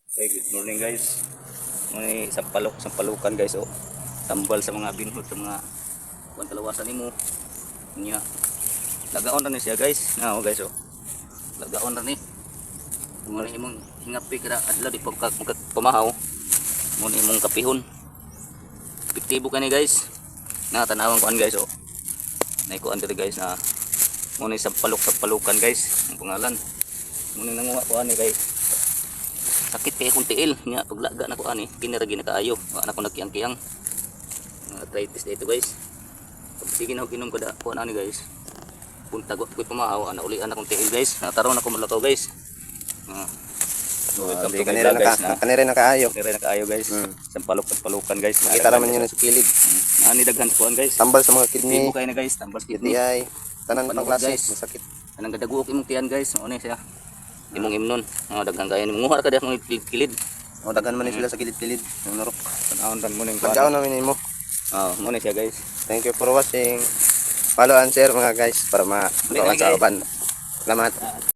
Okay, good morning guys. May sampalukan guys oh. Tambal sa mga binhod sa mga kalawasan nimo. Nya. Lagaon ra ni siya guys. Na oh guys oh. Lagaon ra ni. Mo ni imong hingapi kada adlaw di pagka pamahaw. Mo ni imong kapihon. Epektibo kani guys. Na tanawang kuan guys oh. Nay kuan diri guys na mo ni sampalukan guys. Ang pangalan. Mo ni nanguha kuan ni guys. Sakit kaya kung tiil nga paglaga na ko ani kinaragi na kaayo wala na ko nagkiyang-kiyang arthritis dito guys pag sige na ko ginom kada ko ani guys punta ko pamahaw ana uli ana kong tiil guys nataron ako malakaw guys welcome to kanira na kaayo guys sampalukan guys kita raman yun sa kilid ani daghan kuan guys tambal sa mga kidney mo kay na guys tambal sa kidney ay tanan pang klase masakit anang gadaguok imong tiyan guys ano siya imong imnon daghan kaya nimo nguha ka diha mong kilid o daghan man sila sa kilid-kilid yung narok panahon ran mo ning pagkaon namin nimo mo ni siya guys thank you for watching follow and share mga guys para sa uban salamat.